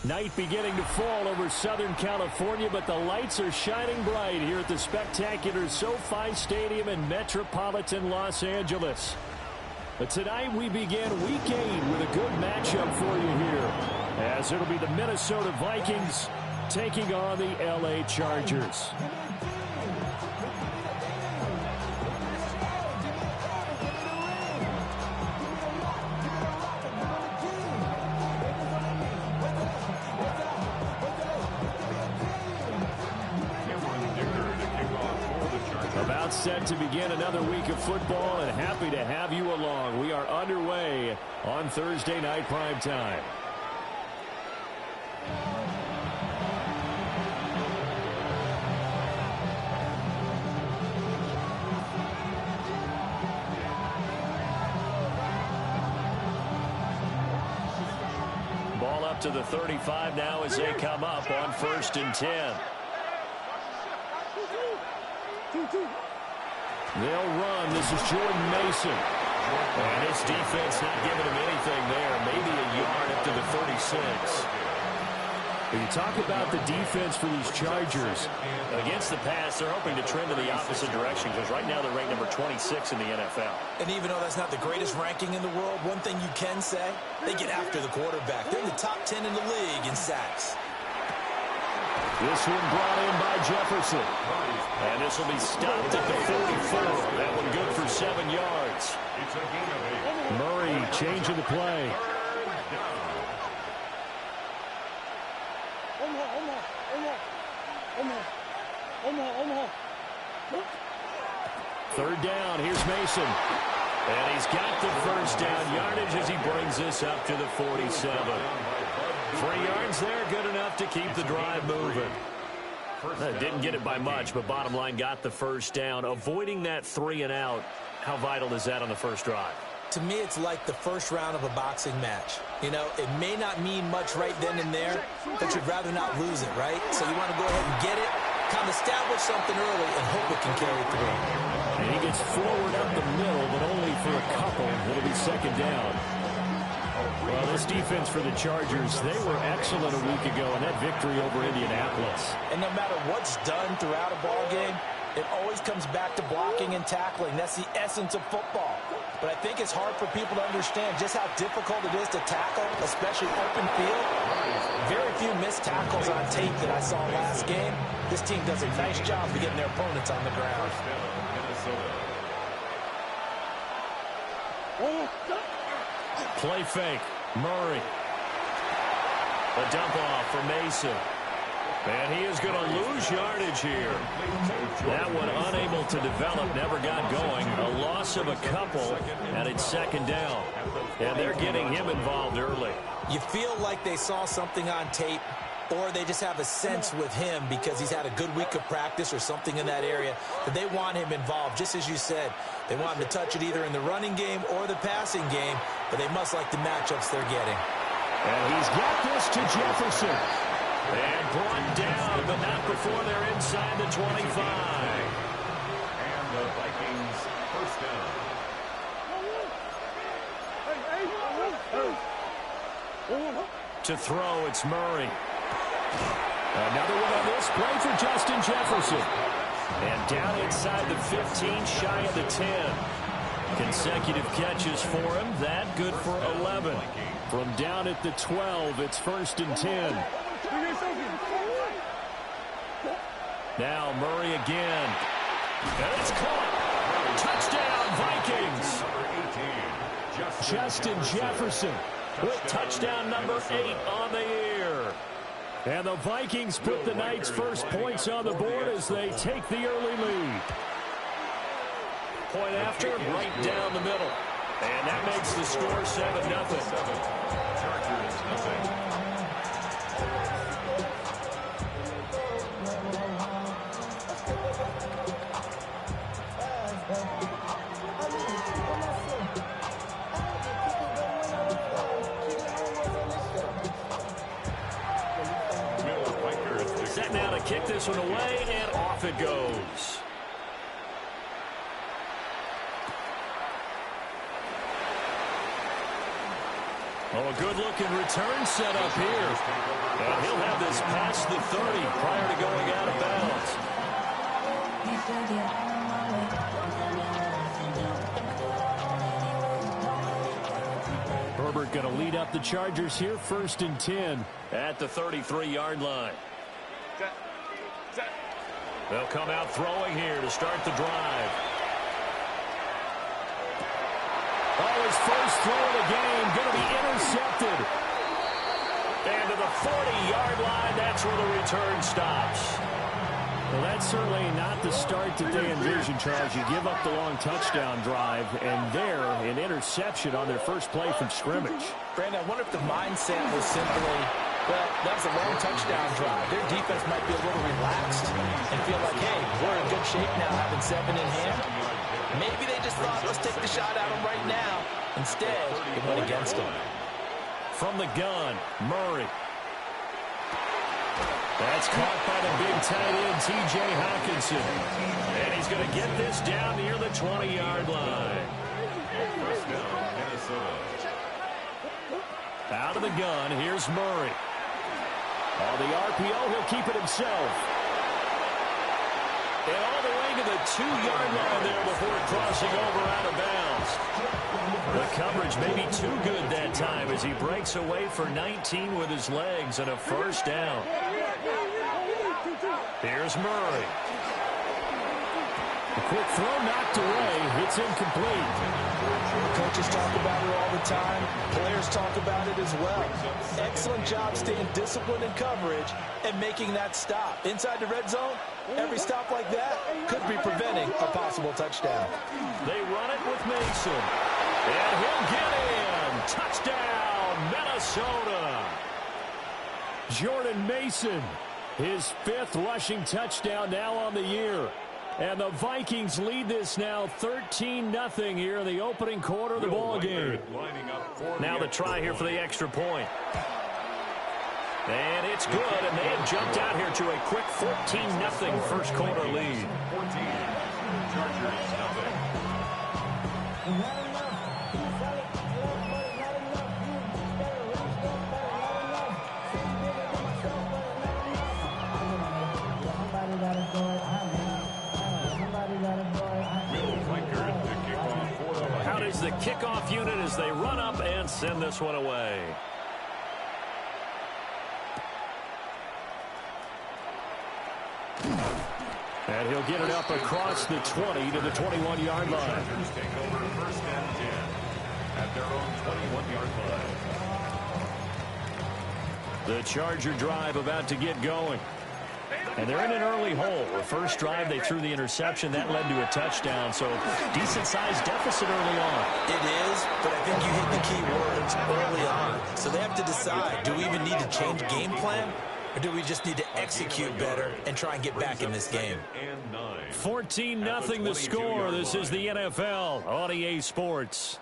Night beginning to fall over Southern California, but the lights are shining bright here at the spectacular SoFi Stadium in metropolitan Los Angeles. But tonight we begin Week 8 with a good matchup for you here, as it'll be the Minnesota Vikings taking on the LA Chargers. About set to begin another week of football, and happy to have you along. We are underway on Thursday night primetime. Ball up to the 35 now as they come up on 1st and 10. They'll run. This is Jordan Mason. And his defense not giving him anything there. Maybe a yard up to the 36. When you talk about the defense for these Chargers, against the pass, they're hoping to trend in the opposite direction because right now they're ranked number 26 in the NFL. And even though that's not the greatest ranking in the world, one thing you can say, they get after the quarterback. They're in the top 10 in the league in sacks. This one brought in by Jefferson. And this will be stopped at the 44. That one good for 7 yards. Murray changing the play. Third down. Here's Mason. And he's got the first down yardage as he brings this up to the 47. 3 yards there, good enough to keep the drive moving. Didn't get it by much, but bottom line got the first down. Avoiding that 3 and out, how vital is that on the first drive? To me, it's like the first round of a boxing match. You know, it may not mean much right then and there, but you'd rather not lose it, right? So you want to go ahead and get it, kind of establish something early, and hope it can carry through. And he gets forward up the middle, but only for a couple. It'll be second down. Well, this defense for the Chargers, they were excellent a week ago in that victory over Indianapolis. And no matter what's done throughout a ball game, it always comes back to blocking and tackling. That's the essence of football. But I think it's hard for people to understand just how difficult it is to tackle, especially open field. Very few missed tackles on tape that I saw last game. This team does a nice job of getting their opponents on the ground. Play fake. Murray. A dump off for Mason. And he is going to lose yardage here. That one unable to develop, never got going. A loss of a couple, and it's second down. And they're getting him involved early. You feel like they saw something on tape, or they just have a sense with him because he's had a good week of practice or something in that area that they want him involved. Just as you said, they want him to touch it either in the running game or the passing game, but they must like the matchups they're getting. And he's got this to Jefferson. And brought down, but not before they're inside the 25. And the Vikings first down. To throw, it's Murray. Another one on this play for Justin Jefferson. And down inside the 15, shy of the 10. Consecutive catches for him. That good for 11. From down at the 12, it's 1st and 10. Now Murray again. And it's caught. Touchdown, Vikings. Justin Jefferson with touchdown number 8 on the year. And the Vikings put the night's first points on the board as they take the early lead. Point after, right down the middle. And that makes the score 7-0. Chargers nothing. Set now to kick this one away, and off it goes. Oh, a good-looking return set up here. And he'll have this past the 30 prior to going out of bounds. Herbert going to lead up the Chargers here, 1st and 10 at the 33-yard line. They'll come out throwing here to start the drive. Oh, his first throw of the game going to be intercepted. And to the 40-yard line, that's where the return stops. Well, that's certainly not the start that they envisioned, Charles. You give up the long touchdown drive, and there, an interception on their first play from scrimmage. Brandon, I wonder if the mindset was simply, well, that was a long touchdown drive. Their defense might be a little relaxed and feel like, hey, we're in good shape now, having 7 in hand. Maybe they just thought, let's take the shot at them right now. Instead, it went against them. From the gun, Murray. That's caught by the big tight end, T.J. Hockenson. And he's going to get this down near the 20-yard line. First down, Minnesota. Out of the gun, here's Murray. On the RPO, he'll keep it himself. And all the way to the 2-yard line there before crossing over out of bounds. The coverage may be too good that time as he breaks away for 19 with his legs and a first down. Here's Murray. A quick throw knocked away. It's incomplete. Coaches talk about it all the time. Players talk about it as well. Excellent job staying disciplined in coverage and making that stop. Inside the red zone, every stop like that could be preventing a possible touchdown. They run it with Mason. And he'll get in. Touchdown, Minnesota. Jordan Mason, his 5th rushing touchdown now on the year. And the Vikings lead this now 13-0 here in the opening quarter of the ball game. Now the try here for the extra point. And it's good, and they have jumped out here to a quick 14-0 first quarter lead. 14, Chargers, nothing. Out is the kickoff unit as they run up and send this one away. And he'll get it up across the 20 to the 21-yard line. Chargers take over 1st and 10 at their own 21-yard line. The Charger drive about to get going. And they're in an early hole. The first drive, they threw the interception. That led to a touchdown. So decent-sized deficit early on. It is, but I think you hit the key words early on. So they have to decide, do we even need to change game plan? Or do we just need to execute better and try and get back in this game? 14-0 the score. This is the NFL on EA Sports.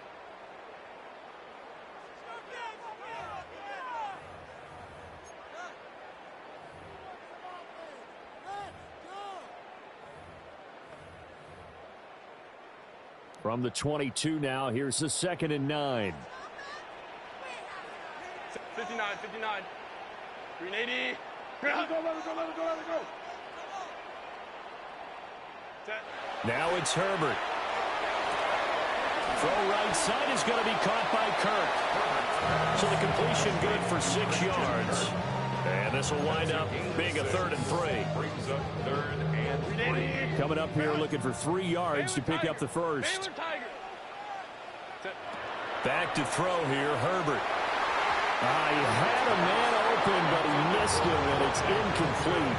From the 22 now, here's the 2nd and 9. 59, 59. 380. Let it go. Set. Now it's Herbert. Throw right side is going to be caught by Kirk. So the completion good for 6 yards. And this will wind up being a 3rd and 3. Brings up 3rd and 3. Coming up here looking for 3 yards to pick up the first. Back to throw here, Herbert. He had a man open, but he missed him, and it's incomplete.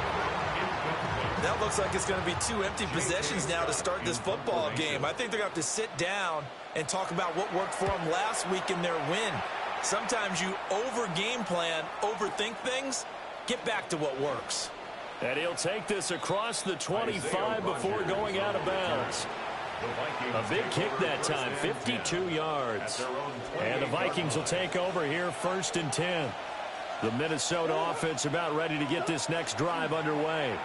That looks like it's going to be 2 empty possessions now to start this football game. I think they're going to have to sit down and talk about what worked for them last week in their win. Sometimes you over-game plan, overthink things, get back to what works. And he'll take this across the 25 before going out of bounds. A big kick that time, 52 yards. And the Vikings will take over here 1st and 10. The Minnesota offense about ready to get this next drive underway.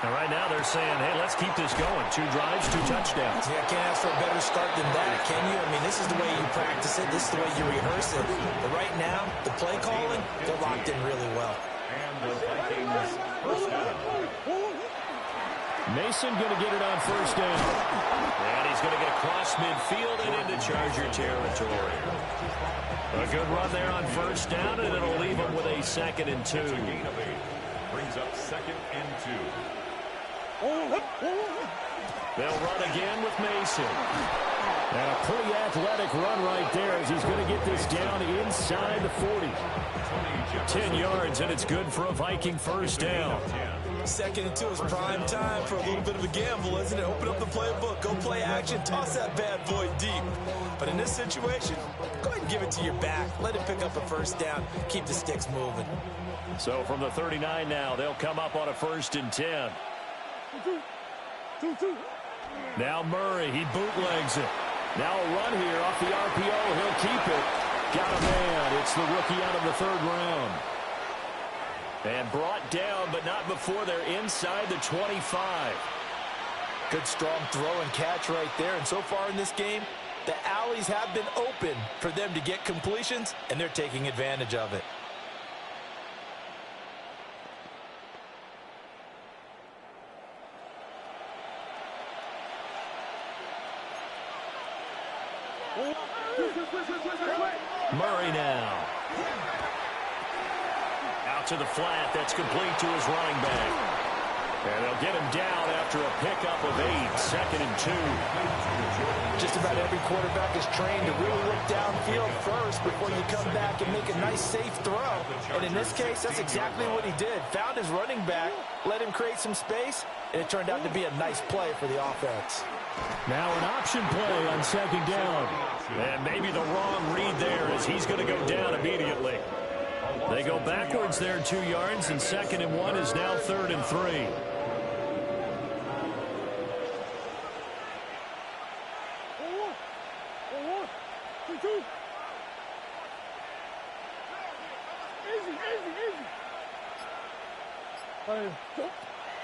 And right now they're saying, hey, let's keep this going. 2 drives, 2 touchdowns. Yeah, can't ask for a better start than that, can you? I mean, this is the way you practice it. This is the way you rehearse it. But right now, the play calling, they're locked in really well. And the Vikings first down. Mason going to get it on first down. And he's going to get across midfield and into Charger territory. A good run there on first down, and it'll leave him with a 2nd and 2. Brings up 2nd and 2. They'll run again with Mason. And a pretty athletic run right there as he's going to get this down inside the 40. 10 yards, and it's good for a Viking first down. 2nd and 2 is prime time for a little bit of a gamble, isn't it? Open up the playbook, go play action, toss that bad boy deep. But in this situation, go ahead and give it to your back. Let him pick up a first down. Keep the sticks moving. So from the 39 now, they'll come up on a 1st and 10. Now Murray, he bootlegs it. Now a run here off the RPO. He'll keep it. Got a man. It's the rookie out of the 3rd round. And brought down, but not before they're inside the 25. Good strong throw and catch right there. And so far in this game, the alleys have been open for them to get completions, and they're taking advantage of it. Murray now. Out to the flat. That's complete to his running back. And they'll get him down after a pickup of 8. 2nd and 2. Just about every quarterback is trained to really look downfield first before you come back and make a nice, safe throw. And in this case, that's exactly what he did. Found his running back, let him create some space, and it turned out to be a nice play for the offense. Now an option play on 2nd down. And maybe the wrong read there as he's going to go down immediately. They go backwards there 2 yards, and 2nd and 1 is now 3rd and 3.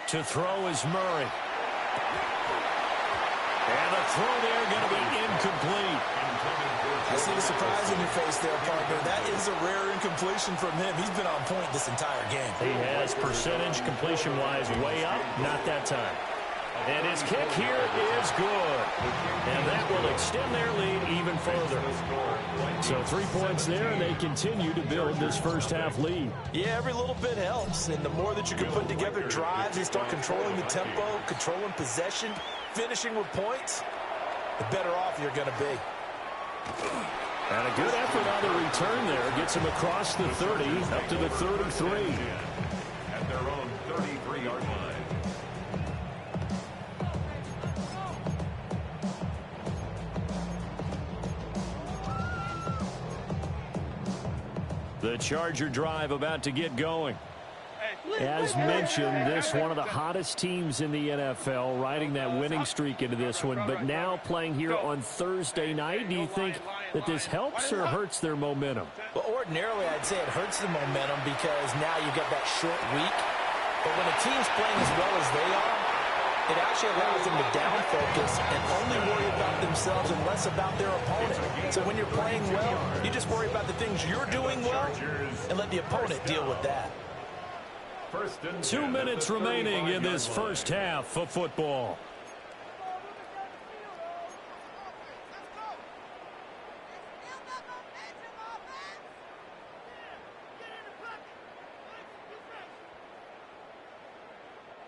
To throw is Murray. And the throw there going to be incomplete. I see the surprise in your face there, partner. That is a rare incompletion from him. He's been on point this entire game. He has percentage completion-wise way up, not that time. And his kick here is good. And that will extend their lead even further. So 3 points there, and they continue to build this first-half lead. Yeah, every little bit helps. And the more that you can put together drives and start controlling the tempo, controlling possession, finishing with points, the better off you're going to be. And a good effort on the return there. Gets him across the 30, up to the 33. At their own 33-yard line. The Charger drive about to get going. As mentioned, this one of the hottest teams in the NFL, riding that winning streak into this one, but now playing here on Thursday night. Do you think that this helps or hurts their momentum? Well, ordinarily, I'd say it hurts the momentum because now you've got that short week. But when a team's playing as well as they are, it actually allows them to down focus and only worry about themselves and less about their opponent. So when you're playing well, you just worry about the things you're doing well and let the opponent deal with that. 2 minutes remaining in this first half of football.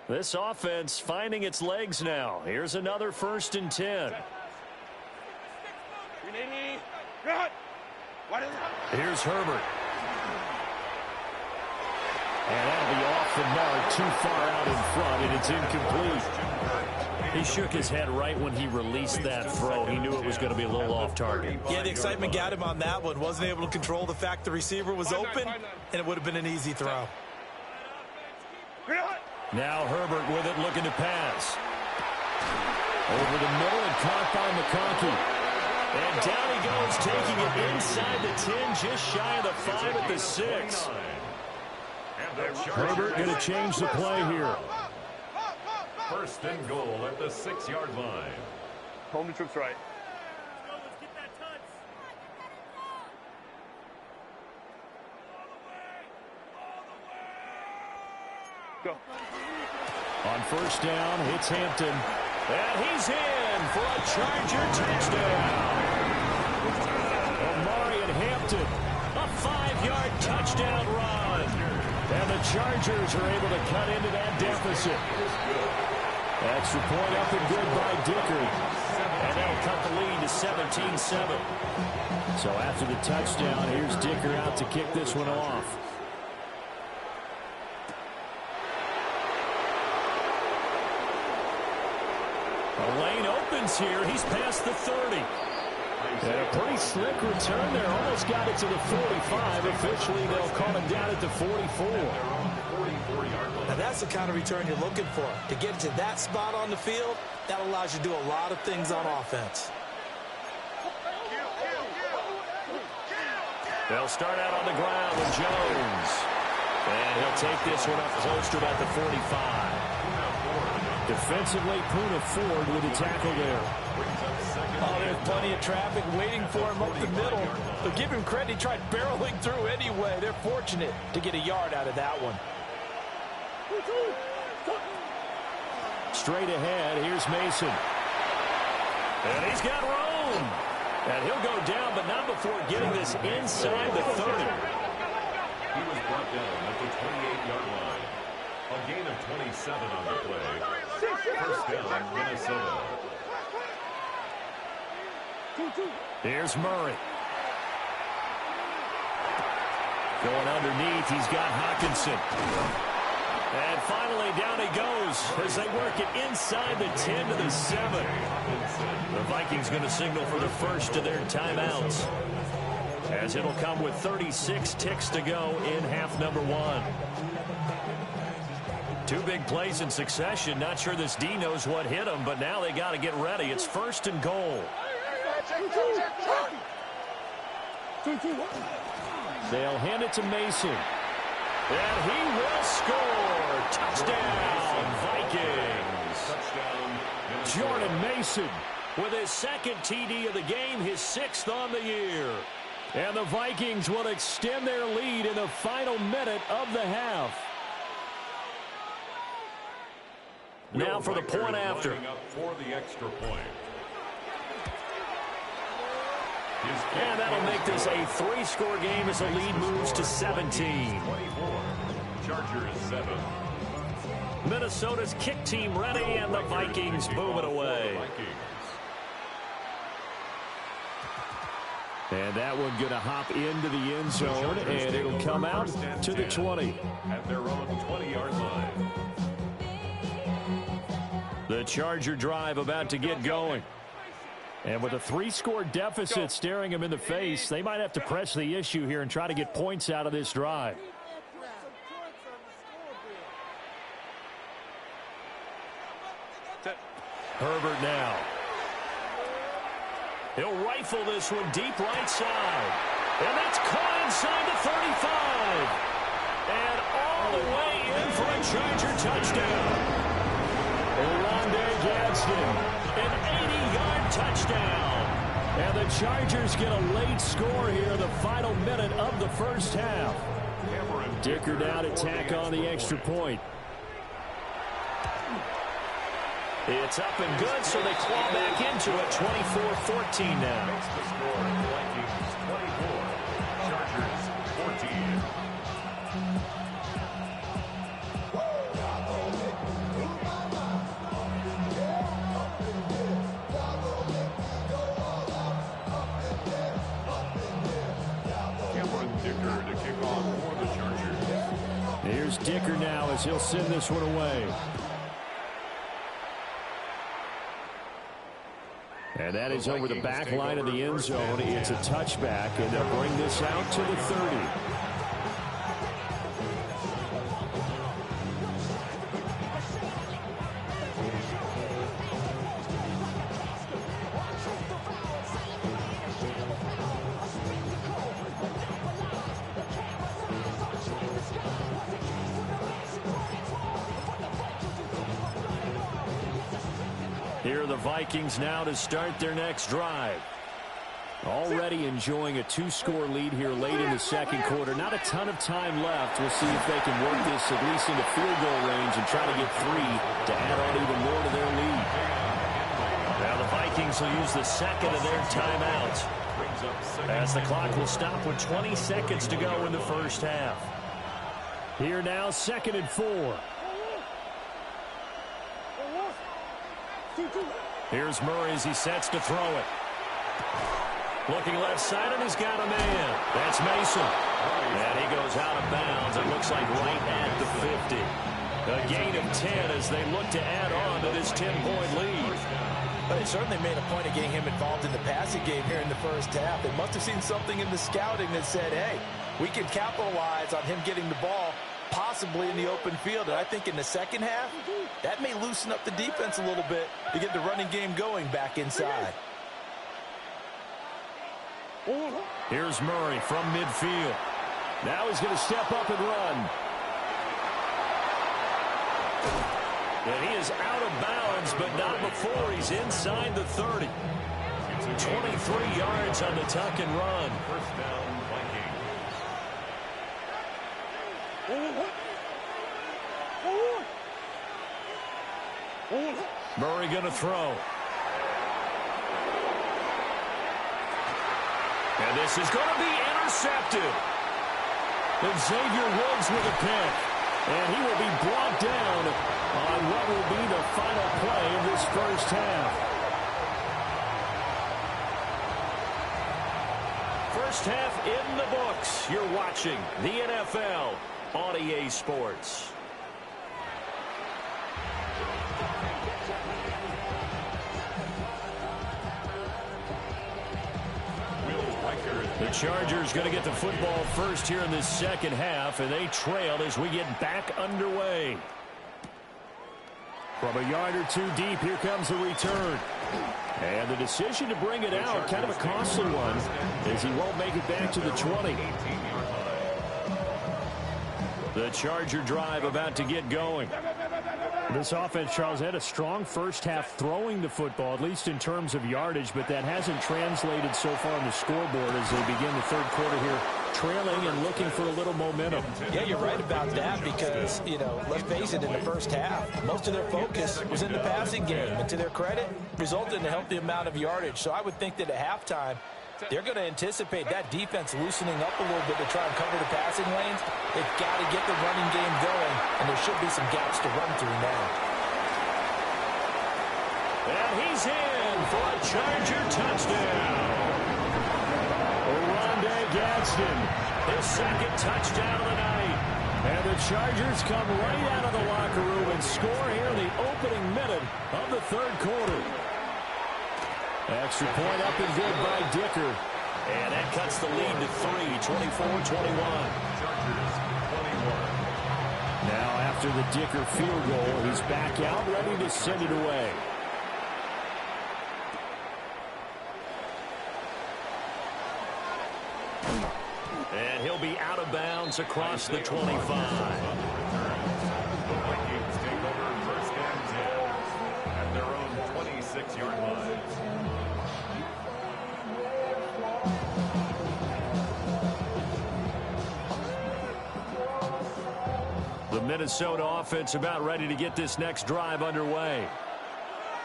This offense finding its legs now. Here's another 1st and 10. Here's Herbert. And that'll be off the mark, too far out in front, and it's incomplete. He shook his head right when he released that throw. He knew it was going to be a little off target. Yeah, the excitement got him on that one. Wasn't able to control the fact the receiver was open, and it would have been an easy throw. Now Herbert with it, looking to pass. Over the middle and caught by McConkey. And down he goes, taking it inside the 10, just shy of the 5 at the 6. Herbert going to change the play here. First and goal at the 6-yard line. Home the troops right. Go. On first down, hits Hampton. And he's in for a Charger touchdown. Omari and Hampton, a 5-yard touchdown run. And the Chargers are able to cut into that deficit. Extra point up and good by Dicker. And that'll cut the lead to 17-7. So after the touchdown, here's Dicker out to kick this one off. The lane opens here. He's past the 30. And a pretty slick return there. Almost got it to the 45. Officially, they'll call him down at the 44. Now, that's the kind of return you're looking for. To get to that spot on the field, that allows you to do a lot of things on offense. They'll start out on the ground with Jones. And he'll take this one up close to about the 45. Defensively, Poona Ford with a tackle there. Oh, there's plenty of traffic waiting for him up the middle. But give him credit, he tried barreling through anyway. They're fortunate to get a yard out of that one. Straight ahead, here's Mason. And he's got room. And he'll go down, but not before getting this inside the 30. He was brought down at the 28-yard line. A gain of 27 on the play. First down, Minnesota. Here's Murray. Going underneath, he's got Hockenson. And finally, down he goes as they work it inside the 10 to the 7. The Vikings going to signal for the first of their timeouts, as it'll come with 36 ticks to go in half number 1. Two big plays in succession. Not sure this D knows what hit him, but now they got to get ready. It's first and goal. They'll hand it to Mason. And he will score. Touchdown, Vikings. Jordan Mason with his second TD of the game, his 6th on the year. And the Vikings will extend their lead in the final minute of the half. Now for the point after. Up for the extra point. And that'll make this a 3-score game as the lead moves to 17. 24. Chargers 7. Minnesota's kick team ready, and the Vikings move it away. And that one going to hop into the end zone, and it'll come out to the 20. At their own 20-yard line. The Charger drive about to get going. And with a 3-score deficit staring them in the face, they might have to press the issue here and try to get points out of this drive. Herbert now. He'll rifle this one deep right side. And that's caught inside the 35. And all the way in for a Charger touchdown. Orlando Gadsden, an 80-yard touchdown. And the Chargers get a late score here in the final minute of the first half. Dicker now to tack on the extra point. It's up and good, so they claw back into it. 24-14 now. Makes the score. Vikings 24. Chargers 14. Dicker to kick off for the Chargers. Here's Dicker now as he'll send this one away. And that is over the back line of the end zone. It's a touchback, and they'll bring this out to the 30. Here are the Vikings now to start their next drive. Already enjoying a 2-score lead here late in the second quarter. Not a ton of time left. We'll see if they can work this at least into field goal range and try to get 3 to add on even more to their lead. Now the Vikings will use the second of their timeouts, as the clock will stop with 20 seconds to go in the first half. Here now, 2nd and 4. Here's Murray as he sets to throw it. Looking left side, and he's got a man. That's Mason. And he goes out of bounds. It looks like right at the 50. A gain of 10 as they look to add on to this 10-point lead. But they certainly made a point of getting him involved in the passing game here in the first half. They must have seen something in the scouting that said, hey, we can capitalize on him getting the ball possibly in the open field. And I think in the second half, that may loosen up the defense a little bit to get the running game going back inside. Here's Murray from midfield. Now he's going to step up and run. And he is out of bounds, but not before he's inside the 30. 23 yards on the tuck and run. First down, Vikings. Murray going to throw. And this is going to be intercepted. And Xavier Woods with a pick. And he will be brought down on what will be the final play of this first half. First half in the books. You're watching the NFL on EA Sports. The Chargers going to get the football first here in this second half, and they trail as we get back underway. From a yard or 2 deep, here comes the return. And the decision to bring it out, kind of a costly one, as he won't make it back to the 20. The Charger drive about to get going. This offense, Charles, had a strong first half throwing the football, at least in terms of yardage, but that hasn't translated so far on the scoreboard as they begin the third quarter here, trailing and looking for a little momentum. Yeah, you're right about that because, you know, let's face it, in the first half, most of their focus was in the passing game. And to their credit, resulted in a healthy amount of yardage. So I would think that at halftime, they're going to anticipate that defense loosening up a little bit to try and cover the passing lanes. They've got to get the running game going, and there should be some gaps to run through now. And he's in for a Charger touchdown. Rondé Gadsden, his second touchdown of the night. And the Chargers come right out of the locker room and score here in the opening minute of the third quarter. Extra point up and good by Dicker. And that cuts the lead to 3, 24-21. Now after the Dicker field goal, he's back out, ready to send it away. And he'll be out of bounds across the 25. The Vikings take over first and 10 at their own 26-yard line. The Minnesota offense about ready to get this next drive underway.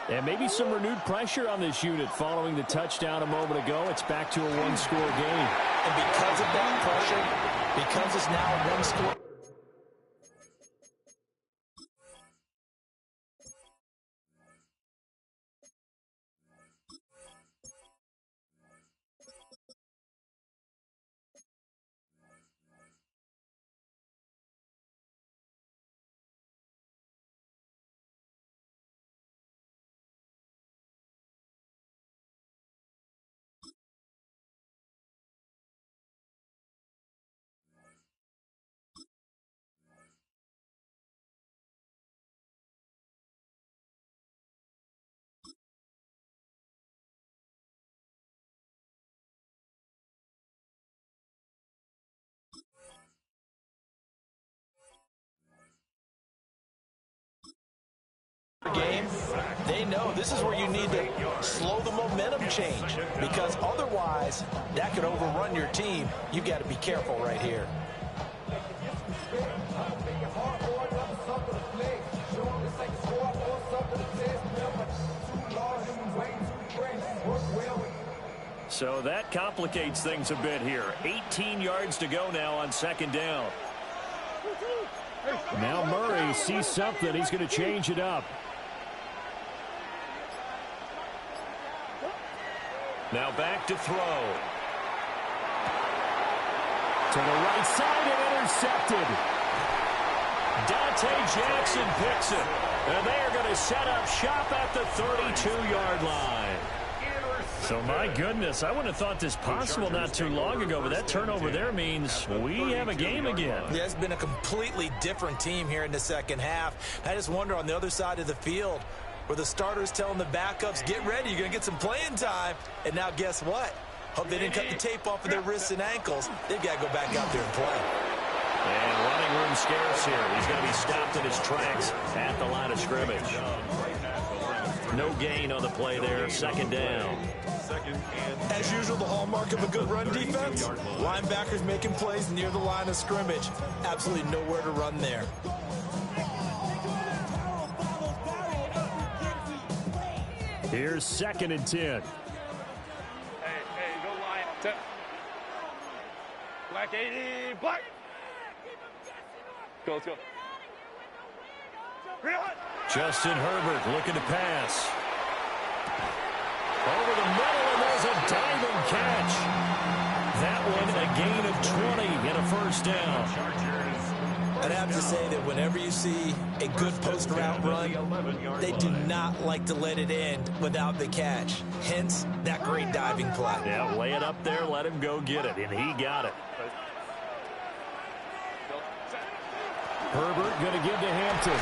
And maybe some renewed pressure on this unit following the touchdown a moment ago. It's back to a one-score game. And because of that pressure, because it's now a one-score They know this is where you need to slow the momentum change, because otherwise that could overrun your team. You've got to be careful right here. So that complicates things a bit here. 18 yards to go now on second down. Now Murray sees something. He's going to change it up. Now back to throw. To the right side and intercepted. Dante Jackson picks it. And they are going to set up shop at the 32-yard line. So, my goodness, I wouldn't have thought this possible not too long ago, but that turnover there means we have a game again. Yeah, it's been a completely different team here in the second half. I just wonder on the other side of the field where the starters telling the backups, get ready, you're going to get some playing time. And now guess what? Hope they didn't cut the tape off of their wrists and ankles. They've got to go back out there and play. And running room scarce here. He's going to be stopped in his tracks at the line of scrimmage. No gain on the play there. Second down. As usual, the hallmark of a good run defense, linebackers making plays near the line of scrimmage. Absolutely nowhere to run there. Here's 2nd and 10. Hey, go line. Black 80, black. Go, let's go. Justin Herbert looking to pass. Over the middle, and there's a diving catch. That one a gain of 20 and a first down. I'd have to say that whenever you see a good post route run, they do not like to let it end without the catch. Hence, that great diving play. Yeah, lay it up there, let him go get it, and he got it. Herbert going to give to Hampton.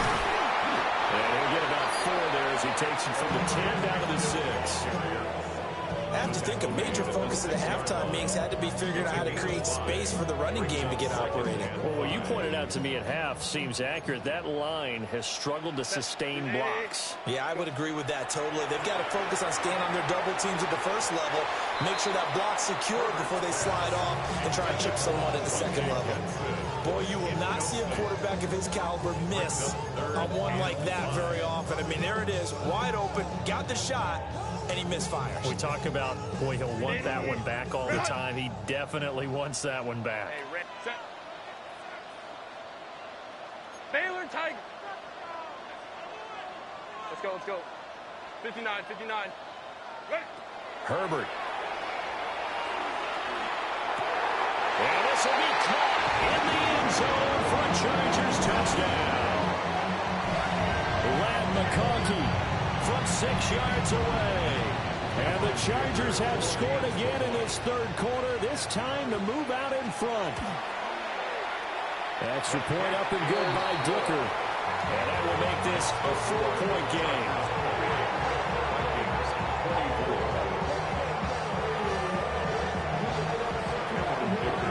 And he'll get about 4 there as he takes it from the 10 down to the 6. I have to think a major focus of the halftime meetings had to be figuring out how to create space for the running game to get operating. Well, what you pointed out to me at half seems accurate. That line has struggled to sustain blocks. Yeah, I would agree with that totally. They've got to focus on staying on their double teams at the first level, make sure that block's secure before they slide off and try and chip someone at the second level. Boy, you will not see a quarterback of his caliber miss on one like that very often. I mean, there it is, wide open, got the shot, and he misfires. We talk about, boy, he'll want that one back all the time. He definitely wants that one back. Hey, Rick, set. Baylor Tiger. Let's go, let's go. 59, 59. Ready. Herbert. And this will be caught in the end zone for a Chargers touchdown. Lad McConkey from 6 yards away. And the Chargers have scored again in this third quarter, this time to move out in front. Extra point up and good by Dicker. And that will make this a 4-point game.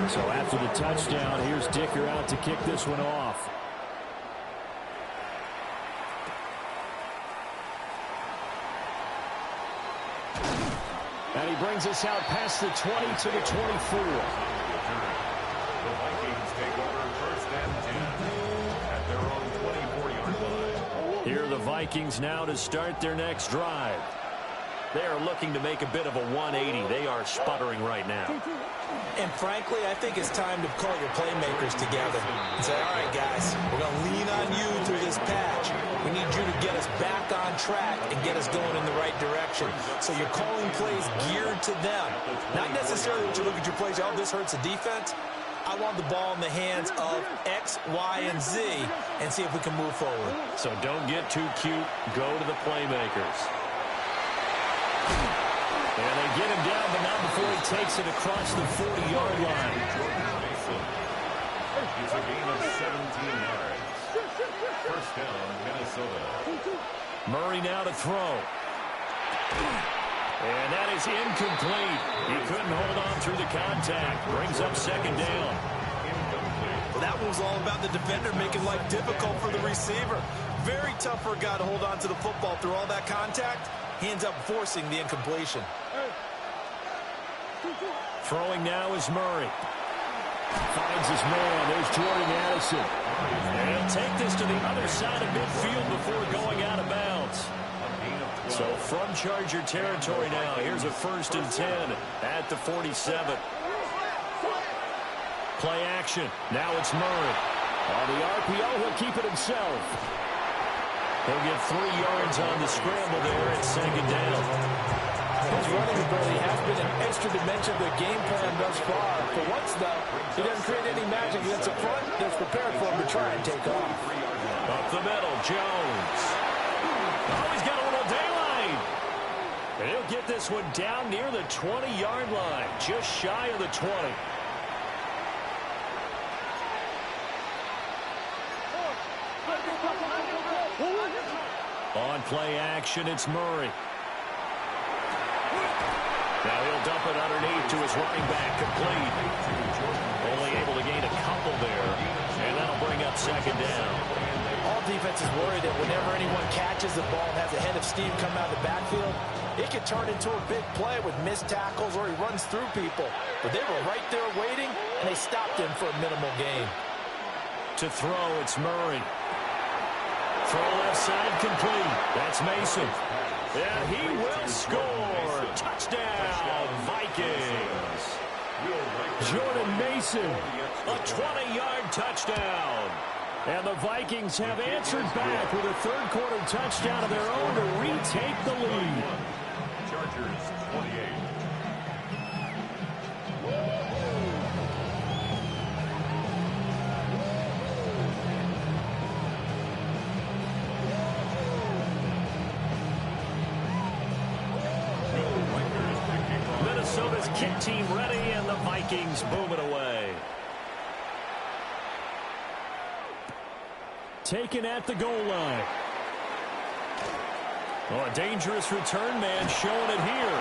So after the touchdown, here's Dicker out to kick this one off. And he brings us out past the 20 to the 24. The Vikings take over first and 10 at their own 24-yard line. Here are the Vikings now to start their next drive. They are looking to make a bit of a 180. They are sputtering right now. And frankly, I think it's time to call your playmakers together and say, all right, guys, we're going to lean on you through this patch. We need you to get us back on track and get us going in the right direction. So you're calling plays geared to them. Not necessarily that you look at your plays, oh, this hurts the defense. I want the ball in the hands of X, Y, and Z and see if we can move forward. So don't get too cute. Go to the playmakers. And they get him down, but not before he takes it across the 40-yard line. It's a gain of 17 yards. First down, Minnesota. Murray now to throw. And that is incomplete. He couldn't hold on through the contact. Brings up second down. Well, that was all about the defender making life difficult for the receiver. Very tough for a guy to hold on to the football through all that contact. He ends up forcing the incompletion. Throwing now is Murray. Finds his man. There's Jordan Addison. And he'll take this to the other side of midfield before going out of bounds. So from Charger territory now, here's a 1st and 10 at the 47. Play action. Now it's Murray. On the RPO, he'll keep it himself. He'll get 3 yards on the scramble there at 2nd down. His running ability has been an extra dimension of the game plan thus far. For once, though, he doesn't create any magic against the front that's prepared for him to try and take off. Up the middle, Jones. Oh, he's got a little daylight. And he'll get this one down near the 20-yard line, just shy of the 20. On play action, it's Murray. Now he'll dump it underneath to his running back, complete. Only able to gain a couple there, and that'll bring up 2nd down. All defenses worry that whenever anyone catches the ball and has a head of steam coming out of the backfield, it can turn into a big play with missed tackles or he runs through people. But they were right there waiting, and they stopped him for a minimal gain. To throw, it's Murray. Throw left side, complete. That's Mason. And he will score. Touchdown, Vikings. Jordan Mason, a 20-yard touchdown. And the Vikings have answered back with a 3rd quarter touchdown of their own to retake the lead. Chargers 28. Minnesota's kick team ready, and the Vikings boom it away. Taken at the goal line. Oh, a dangerous return man showing it here.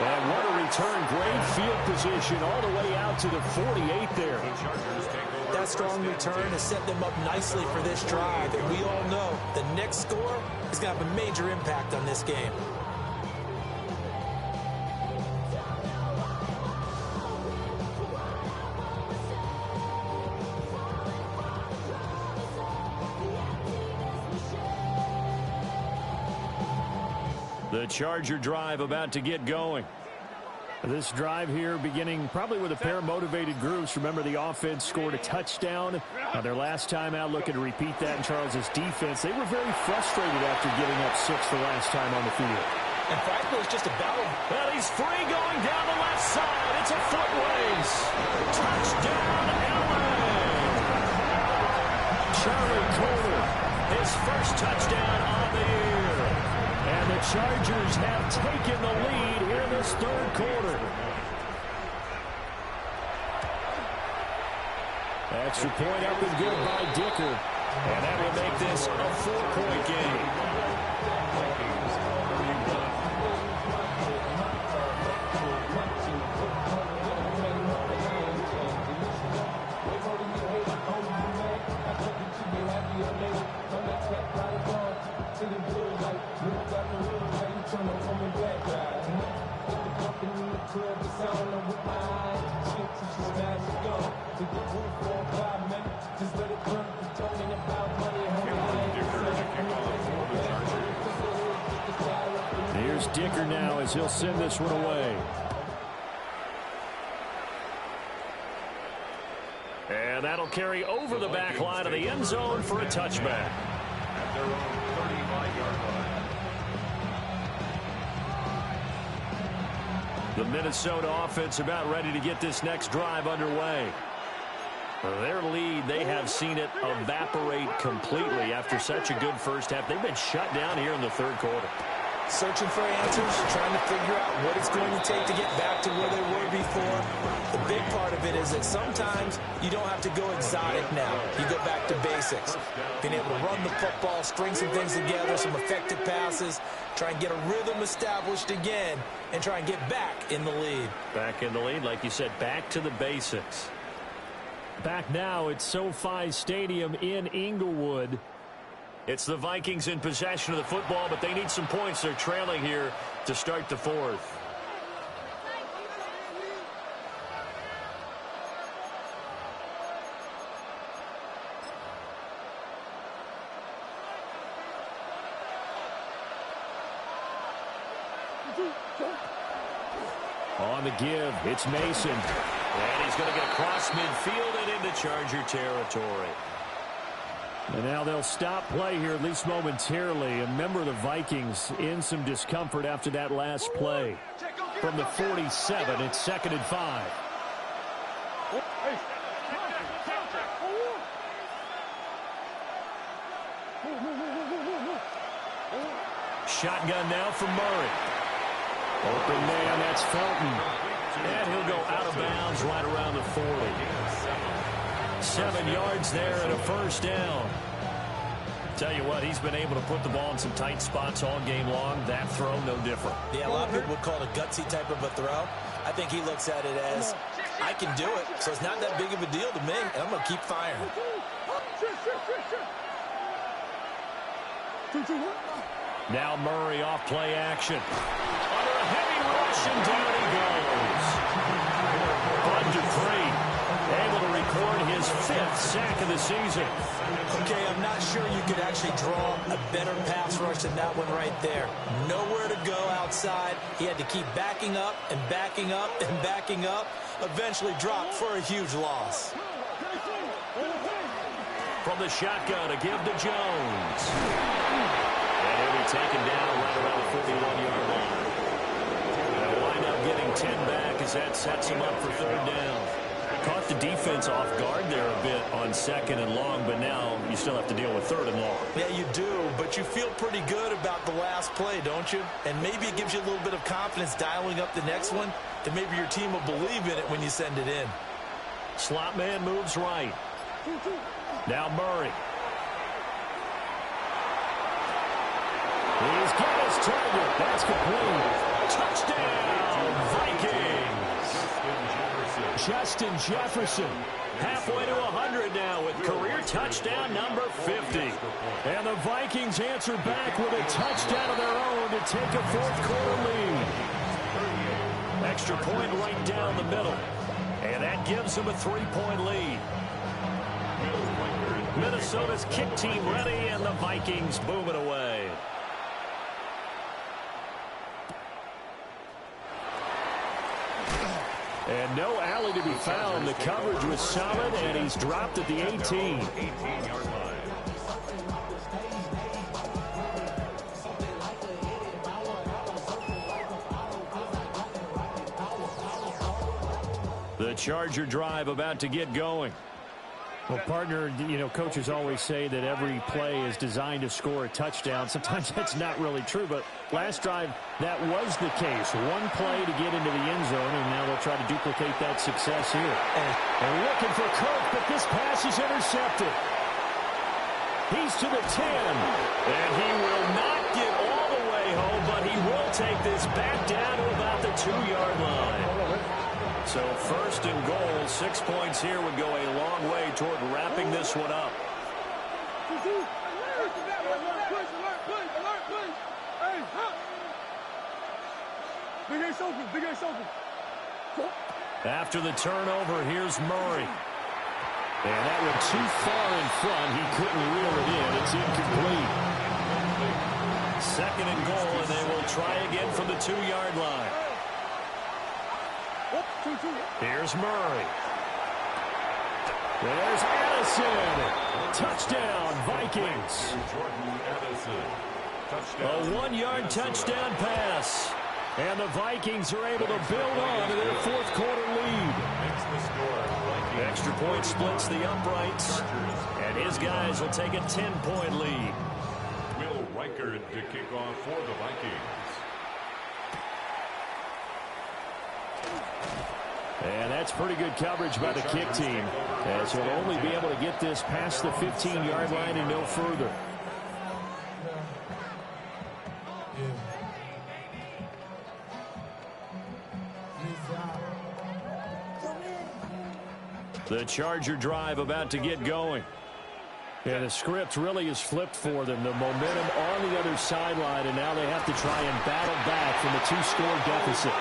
And what a return. Great field position all the way out to the 48 there. That strong return has set them up nicely for this drive. And we all know the next score is going to have a major impact on this game. The Charger drive about to get going. This drive here beginning probably with a pair of motivated groups. Remember, the offense scored a touchdown. Their last time out, looking to repeat that in Charles' defense. They were very frustrated after giving up 6 the last time on the field. And frankly, it's just a battle. Well, he's free going down the left side. It's a foot race. Touchdown, LA. Charlie Kolar, his first touchdown on the year. And the Chargers have taken the lead here in this 3rd quarter. Extra point up and good by Dicker. And that will make this a 4-point game. Here's Dicker now as he'll send this one away. And that'll carry over the back line of the end zone for a touchback. At their own 35-yard line. The Minnesota offense about ready to get this next drive underway. Their lead, they have seen it evaporate completely after such a good first half. They've been shut down here in the 3rd quarter. Searching for answers, trying to figure out what it's going to take to get back to where they were before. The big part of it is that sometimes you don't have to go exotic now. You go back to basics. Being able to run the football, string some things together, some effective passes, try and get a rhythm established again, and try and get back in the lead. Back in the lead, like you said, back to the basics. Back now at SoFi Stadium in Inglewood. It's the Vikings in possession of the football, but they need some points. They're trailing here to start the fourth. On the give, it's Mason. And he's going to get across midfield and into Charger territory. And now they'll stop play here, at least momentarily. And remember, the Vikings in some discomfort after that last play. From the 47, it's 2nd and 5. Shotgun now from Murray. Open man, that's Felton. And he'll go out of bounds right around the 40. 7 yards there and a first down. Tell you what, he's been able to put the ball in some tight spots all game long. That throw, no different. Yeah, a lot of people would call it a gutsy type of a throw. I think he looks at it as, I can do it, so it's not that big of a deal to me, and I'm going to keep firing. Now Murray off play action. Under a heavy rush, and down he goes. Bud Dupree able to record his 5th sack of the season. Okay, I'm not sure you could actually draw a better pass rush than that one right there. Nowhere to go outside. He had to keep backing up and backing up and backing up. Eventually dropped for a huge loss. From the shotgun, a give to Jones. And he'll be taken down right around the 41-yard line. They'll wind up getting 10 back as that sets him up for 3rd down. Caught the defense off guard there a bit on 2nd and long, but now you still have to deal with 3rd and long. Yeah, you do, but you feel pretty good about the last play, don't you? And maybe it gives you a little bit of confidence dialing up the next one, and maybe your team will believe in it when you send it in. Slot man moves right. Now Murray. He's got his target. That's complete. Touchdown, Vikings. Justin Jefferson halfway to 100 now with career touchdown number 50. And the Vikings answer back with a touchdown of their own to take a 4th quarter lead. Extra point right down the middle. And that gives them a 3-point lead. Minnesota's kick team ready, and the Vikings boom it away. And no alley to be found. The coverage was solid, and he's dropped at the 18. 18-yard line. The Charger drive about to get going. Well, partner, you know, coaches always say that every play is designed to score a touchdown. Sometimes that's not really true, but last drive, that was the case. One play to get into the end zone, and now they'll try to duplicate that success here. And looking for Kirk, but this pass is intercepted. He's to the 10, and he will not get all the way home, but he will take this back down to about the 2-yard line. So 1st and goal, 6 points here would go a long way toward wrapping this one up. After the turnover, here's Murray. And that went too far in front. He couldn't reel it in. It's incomplete. 2nd and goal, and they will try again from the 2-yard line. Here's Murray. There's Addison. Touchdown, Vikings. A 1-yard touchdown pass. And the Vikings are able to build on to their 4th quarter lead. Extra point splits the uprights. And his guys will take a 10-point lead. Will Reichard to kick off for the Vikings. And that's pretty good coverage by the kick team, as he'll only be able to get this past the 15-yard line and no further. The Charger drive about to get going. And the script really is flipped for them. The momentum on the other sideline, and now they have to try and battle back from a 2-score deficit.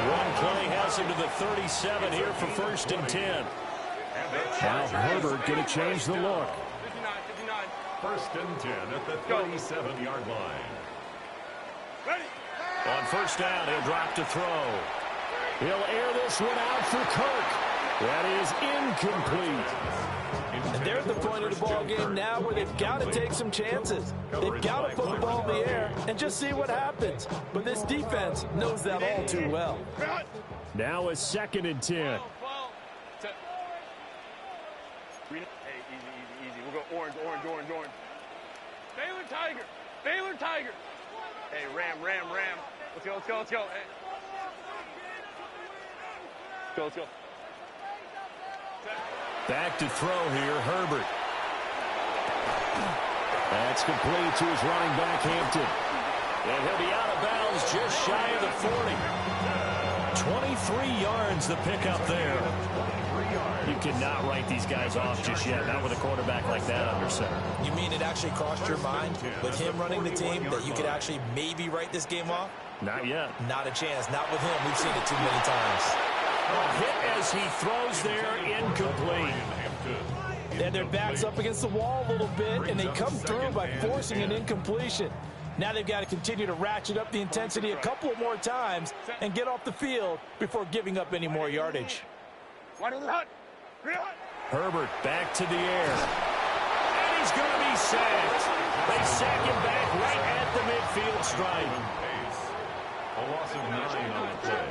One play has him to the 37 here for 1st and 10. Now Herbert going to change the look. 59. 1st and 10 at the 37-yard line. Ready. On 1st down, he'll drop to throw. He'll air this one out for Kirk. That is incomplete. And they're at the point of the ball game now where they've got to take some chances. They've got to put the ball in the air and just see what happens. But this defense knows that all too well. Now a 2nd and 10. Hey, easy. We'll go orange. Baylor Tiger. Hey, Ram. Let's go. Hey. Let's go. Back to throw here, Herbert. That's complete to his running back, Hampton. And he'll be out of bounds just shy of the 40. 23 yards the pickup there. You cannot write these guys off just yet, not with a quarterback like that under center. You mean it actually crossed your mind with him running the team that you could actually maybe write this game off? Not yet. Not a chance. Not with him. We've seen it too many times. Hit as he throws there, incomplete. And their back's up against the wall a little bit, and they come through by forcing an incompletion. Now they've got to continue to ratchet up the intensity a couple more times and get off the field before giving up any more yardage. Herbert back to the air. And he's going to be sacked. They sack him back right at the midfield stripe. A loss of 9 on the play.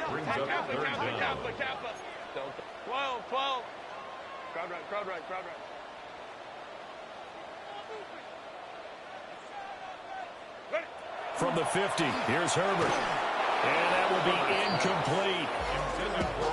Brings up 3rd down. 12. Crowd right. Ready. From the 50, here's Herbert. And that will be incomplete.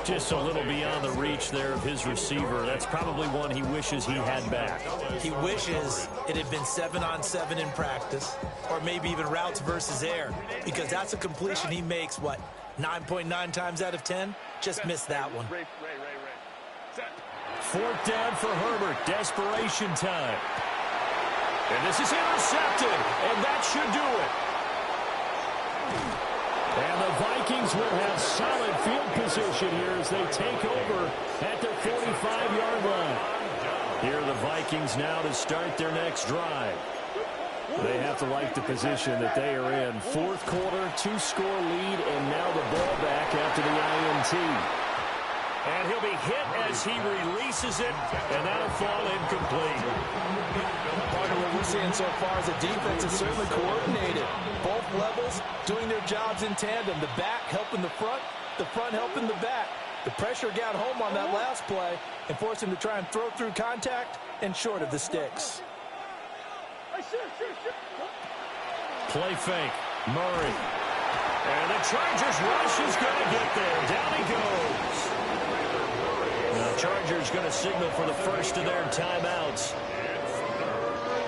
Just a little beyond the reach there of his receiver. That's probably one he wishes he had back. He wishes it had been 7-on-7 in practice, or maybe even routes versus air, because that's a completion he makes, 9.9 times out of 10? Just missed that one. Ray. Set. 4th down for Herbert. Desperation time. And this is intercepted. And that should do it. And the Vikings will have solid field position here as they take over at their 45-yard line. Here are the Vikings now to start their next drive. They have to like the position that they are in. 4th quarter, 2-score lead, and now the ball back after the INT. And he'll be hit as he releases it, and that'll fall incomplete. Part of what we're seeing so far is the defense is certainly coordinated. Both levels doing their jobs in tandem. The back helping the front helping the back. The pressure got home on that last play and forced him to try and throw through contact and short of the sticks. Play fake. Murray. And the Chargers rush is going to get there. Down he goes. Now, Chargers going to signal for the first of their timeouts.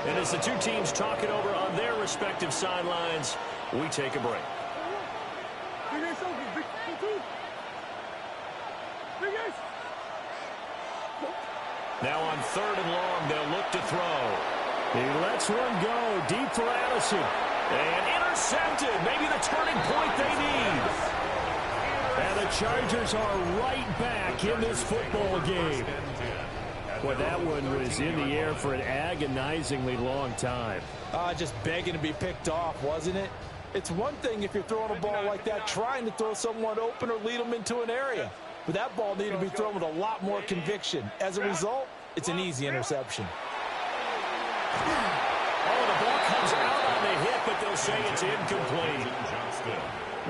And as the two teams talk it over on their respective sidelines, we take a break. Now on 3rd and long, they'll look to throw. He lets one go deep for Addison. And intercepted. Maybe the turning point they need. And the Chargers are right back in this football game. Boy, that one was in the air for an agonizingly long time. Just begging to be picked off, wasn't it? It's one thing if you're throwing a ball like that, trying to throw someone open or lead them into an area. But that ball needed to be thrown with a lot more conviction. As a result, it's an easy interception. Oh, the ball comes out on the hit, but they'll say it's incomplete.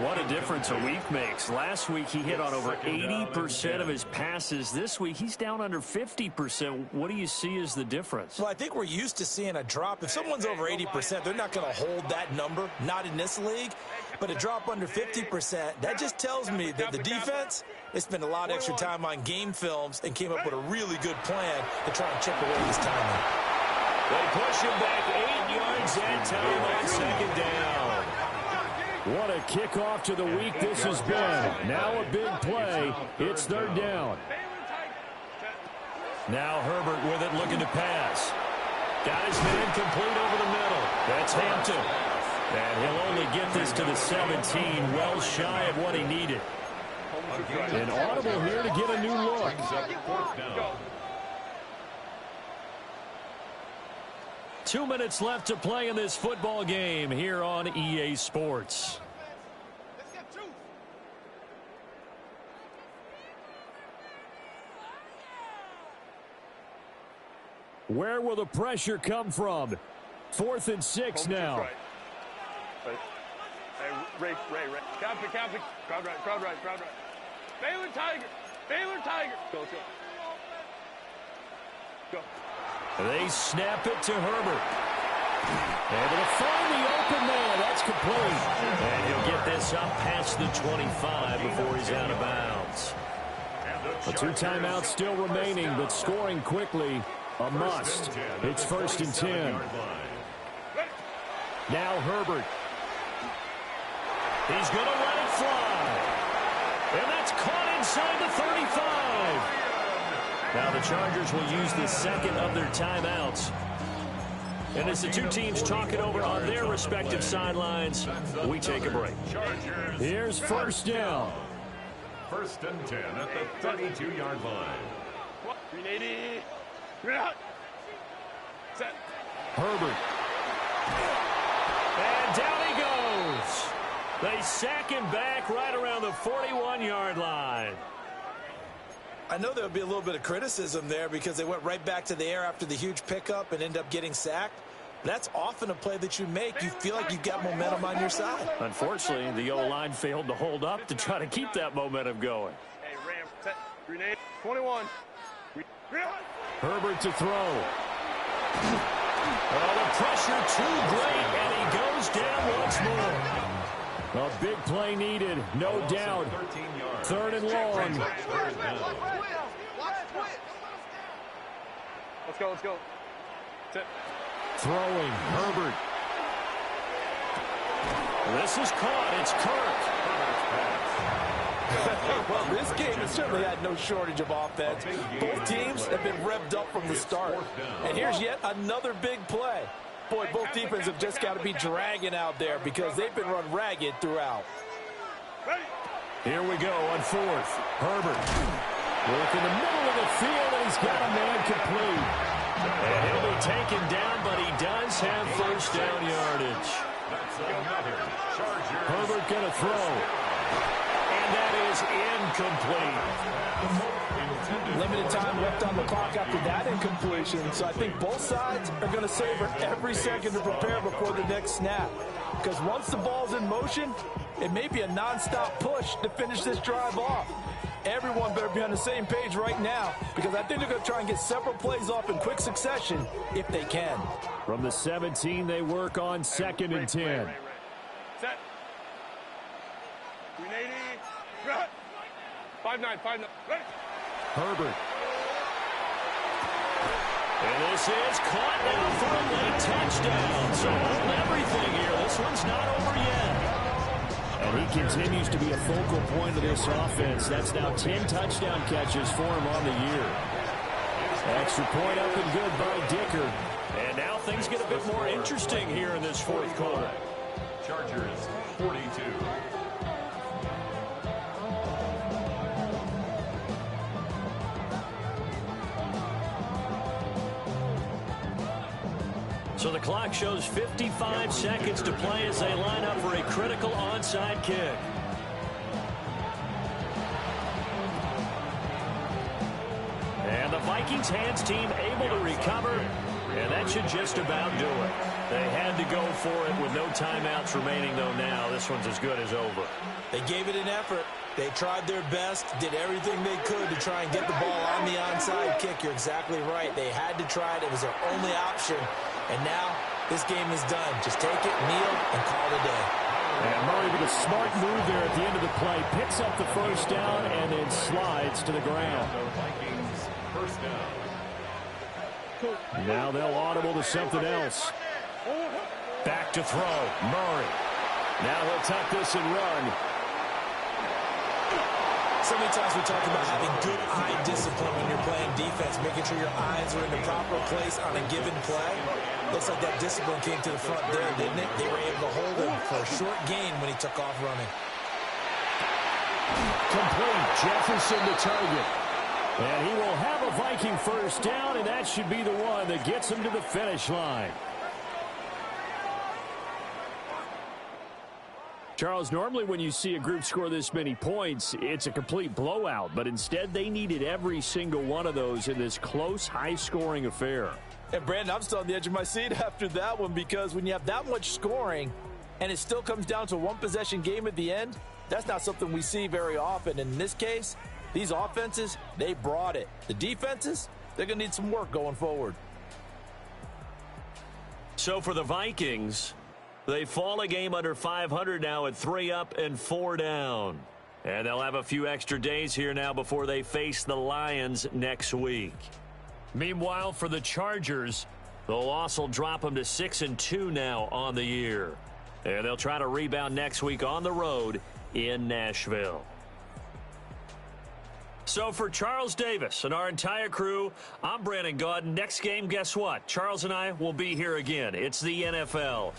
What a difference a week makes. Last week, he hit on over 80% of his passes. This week, he's down under 50%. What do you see as the difference? Well, I think we're used to seeing a drop. If someone's over 80%, they're not going to hold that number, not in this league. But a drop under 50%, that just tells me that the defense, they spent a lot of extra time on game films and came up with a really good plan to try and chip away his timing. They push him back 8 yards that time on 2nd down. What a kickoff to the week this has been. Now a big play. It's 3rd down. Now Herbert with it, looking to pass. Got his man complete over the middle. That's Hampton. And he'll only get this to the 17, well shy of what he needed. An audible here to get a new look. 2 minutes left to play in this football game here on EA Sports. Where will the pressure come from? 4th and 6 now. Hey, Ray. Captain. Crowd right. Baylor Tiger. Go. They snap it to Herbert. Able to find the open man. That's complete. And he'll get this up past the 25 before he's out of bounds. A 2 timeouts still remaining, but scoring quickly a must. It's 1st and 10. Now Herbert. He's going to let it fly. And that's caught inside the 35. Now the Chargers will use the second of their timeouts. And as the two teams talk it over on their respective sidelines, we take a break. Here's 1st down. 1st and 10 at the 32-yard line. 380. Set. Herbert. And down he goes. They sack him back right around the 41-yard line. I know there would be a little bit of criticism there because they went right back to the air after the huge pickup and ended up getting sacked. That's often a play that you make. You feel like you've got momentum on your side. Unfortunately, the O-line failed to hold up to try to keep that momentum going. Hey, Ram, set. Grenade. 21. Herbert to throw. Oh, the pressure too great, and he goes down once more. A big play needed, no doubt. 3rd and long. Let's go. Set. Throwing, Herbert. This is caught. It's Kirk. Well, this game has certainly had no shortage of offense. Both teams have been revved up from the start. And here's yet another big play. Boy, both defenses have just got to be dragging out there because they've been run ragged throughout. Here we go on 4th. Herbert. Work in the middle of the field, and he's got a man complete. And he'll be taken down, but he does have 1st down yardage. Herbert going to throw. And that is incomplete. Limited time left on the clock after that incompletion, so I think both sides are going to savor every second to prepare before the next snap. Because once the ball's in motion, it may be a nonstop push to finish this drive off. Everyone better be on the same page right now because I think they're going to try and get several plays off in quick succession if they can. From the 17, they work on 2nd and 10. Set. 380. 5-9. Herbert. And this is caught now for a late touchdown. So hold everything here. This one's not over yet. And he continues to be a focal point of this offense. That's now 10 touchdown catches for him on the year. Extra point up and good by Dicker. And now things get a bit more interesting here in this 4th quarter. Chargers 42. So the clock shows 55 seconds to play as they line up for a critical onside kick. And the Vikings hands team able to recover, and that should just about do it. They had to go for it with no timeouts remaining, though now this one's as good as over. They gave it an effort. They tried their best, did everything they could to try and get the ball on the onside kick. You're exactly right. They had to try it. It was their only option. And now this game is done. Just take it, kneel, and call it a day. And Murray with a smart move there at the end of the play. Picks up the 1st down and then slides to the ground. Vikings 1st down. Now they'll audible to something else. Back to throw. Murray. Now he'll tuck this and run. So many times we talk about having good eye discipline when you're playing defense, making sure your eyes are in the proper place on a given play. Looks like that discipline came to the front there, didn't it? They were able to hold him for a short gain when he took off running. Complete. Jefferson the target. And he will have a Viking first down, and that should be the one that gets him to the finish line. Charles, normally when you see a group score this many points, it's a complete blowout. But instead, they needed every single one of those in this close, high-scoring affair. And, Brandon, I'm still on the edge of my seat after that one because when you have that much scoring and it still comes down to a one-possession game at the end, that's not something we see very often. And in this case, these offenses, they brought it. The defenses, they're going to need some work going forward. So for the Vikings, they fall a game under 500 now at 3 up and 4 down. And they'll have a few extra days here now before they face the Lions next week. Meanwhile, for the Chargers, the loss will drop them to 6-2 now on the year. And they'll try to rebound next week on the road in Nashville. So for Charles Davis and our entire crew, I'm Brandon Gaudin. Next game, guess what? Charles and I will be here again. It's the NFL.